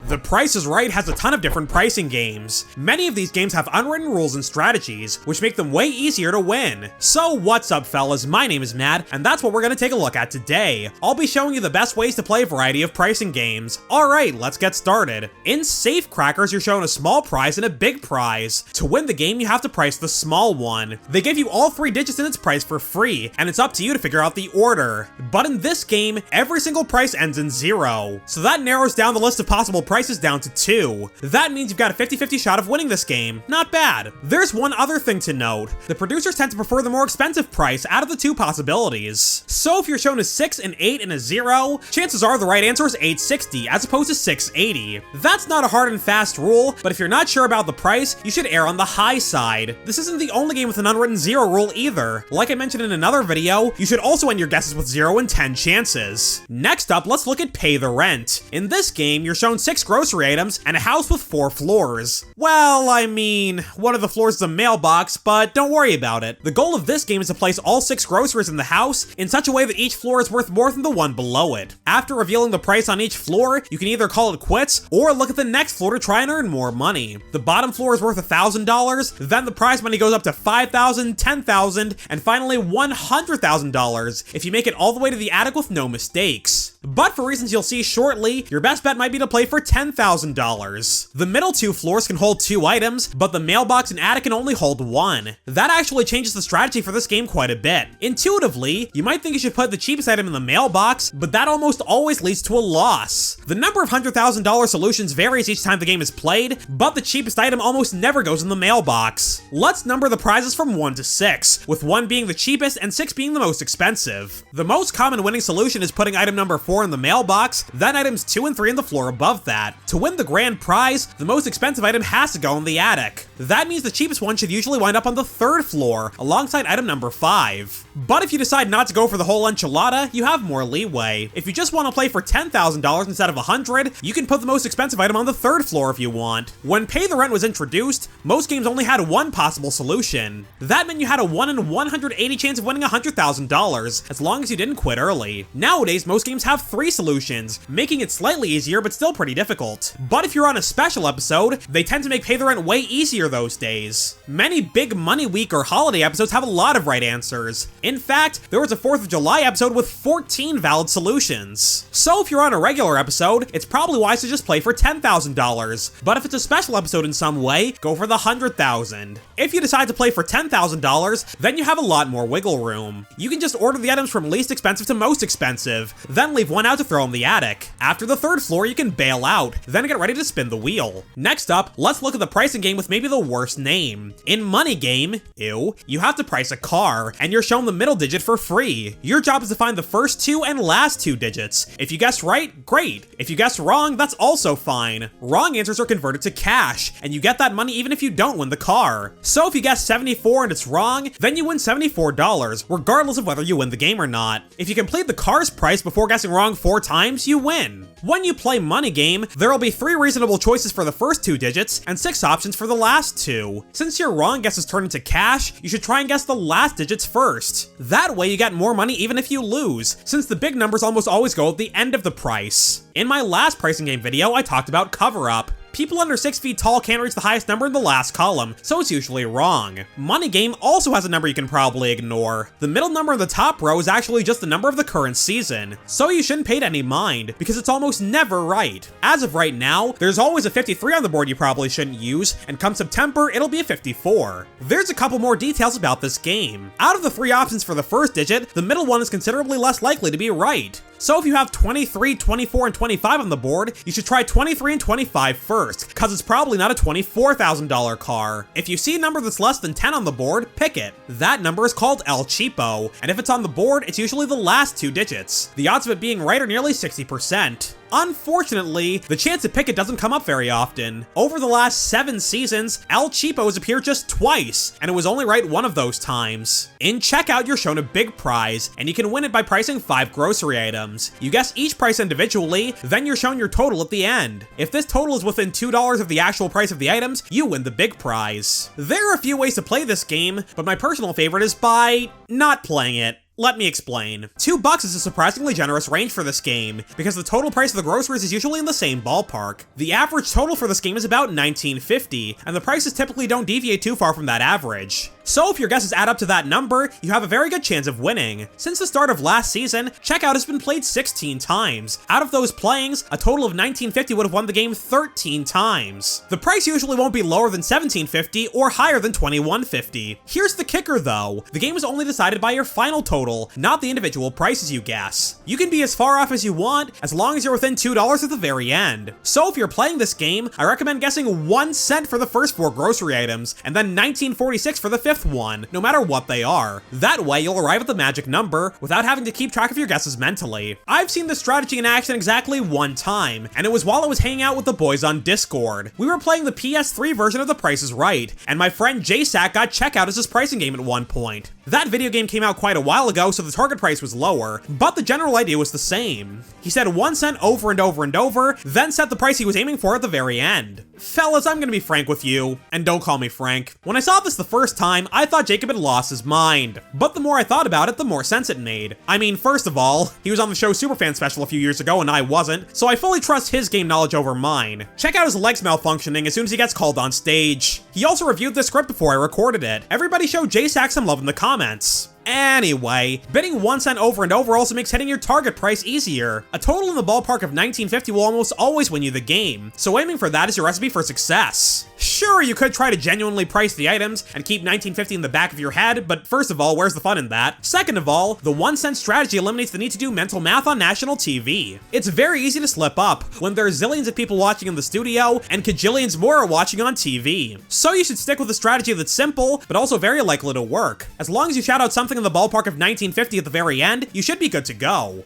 The Price is Right has a ton of different pricing games. Many of these games have unwritten rules and strategies, which make them way easier to win. So what's up, fellas? My name is Matt, and that's what we're gonna take a look at today. I'll be showing you the best ways to play a variety of pricing games. Alright, let's get started. In Safe Crackers, you're shown a small prize and a big prize. To win the game, you have to price the small one. They give you all 3 digits in its price for free, and it's up to you to figure out the order. But in this game, every single price ends in 0. So that narrows down the list of possible prices down to 2. That means you've got a 50-50 shot of winning this game. Not bad. There's one other thing to note. The producers tend to prefer the more expensive price out of the 2 possibilities. So if you're shown a 6, an 8, and a 0, chances are the right answer is 860 as opposed to 680. That's not a hard and fast rule, but if you're not sure about the price, you should err on the high side. This isn't the only game with an unwritten 0 rule either. Like I mentioned in another video, you should also end your guesses with 0 and 10 chances. Next up, let's look at Pay the Rent. In this game, you're shown 6 grocery items and a house with 4 floors. Well, I mean, one of the floors is a mailbox, but don't worry about it. The goal of this game is to place all 6 groceries in the house in such a way that each floor is worth more than the one below it. After revealing the price on each floor, you can either call it quits or look at the next floor to try and earn more money. The bottom floor is worth $1,000, then the prize money goes up to $5,000, $10,000, and finally $100,000 if you make it all the way to the attic with no mistakes. But for reasons you'll see shortly, your best bet might be to play for $10,000. The middle 2 floors can hold 2 items, but the mailbox and attic can only hold 1. That actually changes the strategy for this game quite a bit. Intuitively, you might think you should put the cheapest item in the mailbox, but that almost always leads to a loss. The number of $100,000 solutions varies each time the game is played, but the cheapest item almost never goes in the mailbox. Let's number the prizes from 1 to 6, with 1 being the cheapest and 6 being the most expensive. The most common winning solution is putting item number 4 in the mailbox, then items 2 and 3 in the floor above that. To win the grand prize, the most expensive item has to go in the attic. That means the cheapest one should usually wind up on the 3rd floor, alongside item number 5. But if you decide not to go for the whole enchilada, you have more leeway. If you just want to play for $10,000 instead of $100, you can put the most expensive item on the 3rd floor if you want. When Pay the Rent was introduced, most games only had 1 possible solution. That meant you had a 1 in 180 chance of winning $100,000, as long as you didn't quit early. Nowadays, most games have 3 solutions, making it slightly easier but still pretty difficult. But if you're on a special episode, they tend to make Pay the Rent way easier those days. Many big money week or holiday episodes have a lot of right answers. In fact, there was a 4th of July episode with 14 valid solutions. So if you're on a regular episode, it's probably wise to just play for $10,000. But if it's a special episode in some way, go for the $100,000. If you decide to play for $10,000, then you have a lot more wiggle room. You can just order the items from least expensive to most expensive, then leave 1 out to throw in the attic. After the 3rd floor, you can bail out, then get ready to spin the wheel. Next up, let's look at the pricing game with maybe the worst name. In Money Game, you have to price a car, and you're shown the middle digit for free. Your job is to find the first 2 and last 2 digits. If you guess right, great. If you guess wrong, that's also fine. Wrong answers are converted to cash, and you get that money even if you don't win the car. So if you guess 74 and it's wrong, then you win $74, regardless of whether you win the game or not. If you complete the car's price before guessing wrong 4 times, you win. When you play Money Game, there will be 3 reasonable choices for the first 2 digits, and 6 options for the last 2. Since your wrong guesses turn into cash, you should try and guess the last digits first. That way you get more money even if you lose, since the big numbers almost always go at the end of the price. In my last pricing game video, I talked about Cover Up. People under 6 feet tall can't reach the highest number in the last column, so it's usually wrong. Money Game also has a number you can probably ignore. The middle number in the top row is actually just the number of the current season, so you shouldn't pay any mind, because it's almost never right. As of right now, there's always a 53 on the board you probably shouldn't use, and come September, it'll be a 54. There's a couple more details about this game. Out of the 3 options for the first digit, the middle one is considerably less likely to be right. So if you have 23, 24, and 25 on the board, you should try 23 and 25 first, cause it's probably not a $24,000 car. If you see a number that's less than 10 on the board, pick it. That number is called El Cheapo, and if it's on the board, it's usually the last 2 digits. The odds of it being right are nearly 60%. Unfortunately, the chance to pick it doesn't come up very often. Over the last 7 seasons, El Cheapo has appeared just twice, and it was only right 1 of those times. In checkout, you're shown a big prize, and you can win it by pricing 5 grocery items. You guess each price individually, then you're shown your total at the end. If this total is within $2 of the actual price of the items, you win the big prize. There are a few ways to play this game, but my personal favorite is by not playing it. Let me explain. $2 is a surprisingly generous range for this game, because the total price of the groceries is usually in the same ballpark. The average total for this game is about $19.50, and the prices typically don't deviate too far from that average. So if your guesses add up to that number, you have a very good chance of winning. Since the start of last season, Checkout has been played 16 times. Out of those playings, a total of $19.50 would have won the game 13 times. The price usually won't be lower than $17.50 or higher than $21.50. Here's the kicker though, the game is only decided by your final total, not the individual prices you guess. You can be as far off as you want, as long as you're within $2 at the very end. So if you're playing this game, I recommend guessing 1 cent for the first 4 grocery items, and then $19.46 for the 5th one, no matter what they are. That way, you'll arrive at the magic number without having to keep track of your guesses mentally. I've seen this strategy in action exactly 1 time, and it was while I was hanging out with the boys on Discord. We were playing the PS3 version of The Price is Right, and my friend JSack got Checkout as his pricing game at one point. That video game came out quite a while ago, so the target price was lower, but the general idea was the same. He said 1 cent over and over and over, then set the price he was aiming for at the very end. Fellas, I'm gonna be frank with you, and don't call me Frank. When I saw this the first time, I thought Jacob had lost his mind. But the more I thought about it, the more sense it made. I mean, first of all, he was on the show Superfan Special a few years ago and I wasn't, so I fully trust his game knowledge over mine. Check out his legs malfunctioning as soon as he gets called on stage. He also reviewed the script before I recorded it. Everybody show JSack some love in the comments. Anyway, bidding 1 cent over and over also makes hitting your target price easier. A total in the ballpark of $19.50 will almost always win you the game, so aiming for that is your recipe for success. Sure, you could try to genuinely price the items and keep $19.50 in the back of your head, but first of all, where's the fun in that? Second of all, the 1 cent strategy eliminates the need to do mental math on national TV. It's very easy to slip up when there's zillions of people watching in the studio and kajillions more are watching on TV. So you should stick with a strategy that's simple, but also very likely to work. As long as you shout out something in the ballpark of $19.50 at the very end, you should be good to go.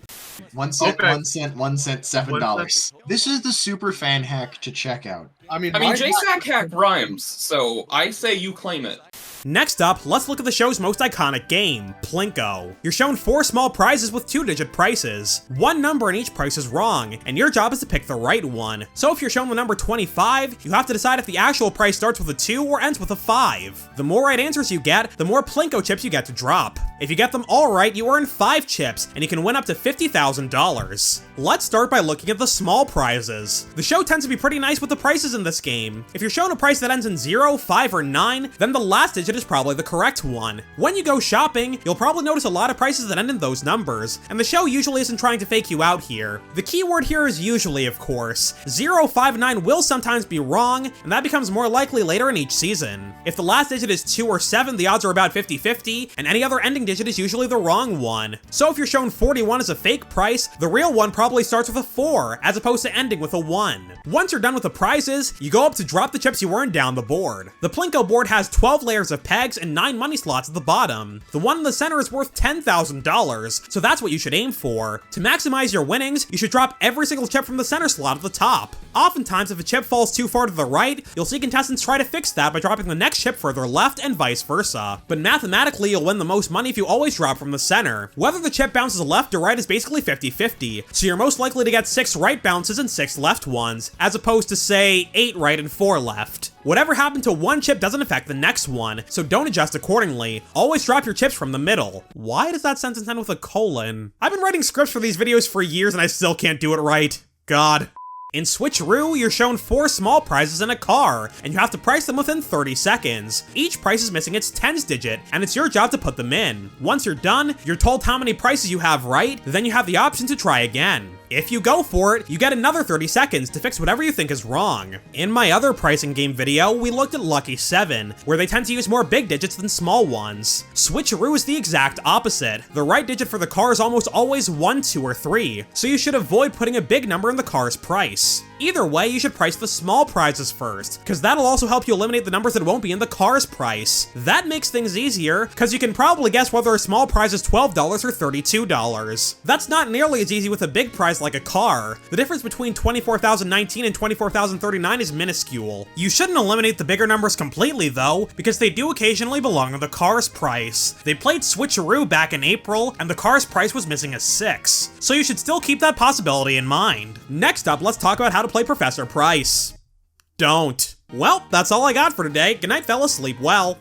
1 cent, Okay. 1 cent, 1 cent, $7. This is the super fan hack to check out. I mean, JSack hack rhymes, so I say you claim it. Next up, let's look at the show's most iconic game, Plinko. You're shown 4 small prizes with 2-digit prices. 1 number in each price is wrong, and your job is to pick the right one. So if you're shown the number 25, you have to decide if the actual price starts with a 2 or ends with a 5. The more right answers you get, the more Plinko chips you get to drop. If you get them all right, you earn 5 chips, and you can win up to $50,000. Let's start by looking at the small prizes. The show tends to be pretty nice with the prices in this game. If you're shown a price that ends in 0, 5, or 9, then the last digit is probably the correct one. When you go shopping, you'll probably notice a lot of prices that end in those numbers, and the show usually isn't trying to fake you out here. The key word here is usually, of course. 0, 5, 9 will sometimes be wrong, and that becomes more likely later in each season. If the last digit is 2 or 7, the odds are about 50-50, and any other ending digit is usually the wrong one. So if you're shown 41 as a fake price, the real one probably starts with a 4, as opposed to ending with a 1. Once you're done with the prizes, you go up to drop the chips you earned down the board. The Plinko board has 12 layers of pegs and 9 money slots at the bottom. The one in the center is worth $10,000, so that's what you should aim for. To maximize your winnings, you should drop every single chip from the center slot at the top. Oftentimes, if a chip falls too far to the right, you'll see contestants try to fix that by dropping the next chip further left and vice versa. But mathematically, you'll win the most money if you always drop from the center. Whether the chip bounces left or right is basically 50-50, so you're most likely to get 6 right bounces and 6 left ones, as opposed to, say, 8 right and 4 left. Whatever happened to one chip doesn't affect the next one, so don't adjust accordingly. Always drop your chips from the middle. Why does that sentence end with a colon? I've been writing scripts for these videos for years and I still can't do it right. God. In Switcheroo, you're shown 4 small prizes in a car, and you have to price them within 30 seconds. Each price is missing its tens digit, and it's your job to put them in. Once you're done, you're told how many prices you have right, then you have the option to try again. If you go for it, you get another 30 seconds to fix whatever you think is wrong. In my other pricing game video, we looked at Lucky 7, where they tend to use more big digits than small ones. Switcheroo is the exact opposite. The right digit for the car is almost always 1, 2, or 3, so you should avoid putting a big number in the car's price. Either way, you should price the small prizes first, because that'll also help you eliminate the numbers that won't be in the car's price. That makes things easier, because you can probably guess whether a small prize is $12 or $32. That's not nearly as easy with a big prize like a car. The difference between 24,019 and 24,039 is minuscule. You shouldn't eliminate the bigger numbers completely though, because they do occasionally belong in the car's price. They played Switcheroo back in April, and the car's price was missing a 6. So you should still keep that possibility in mind. Next up, let's talk about how to play Professor Price. Don't. Well, that's all I got for today. Good night, fellas. Sleep well.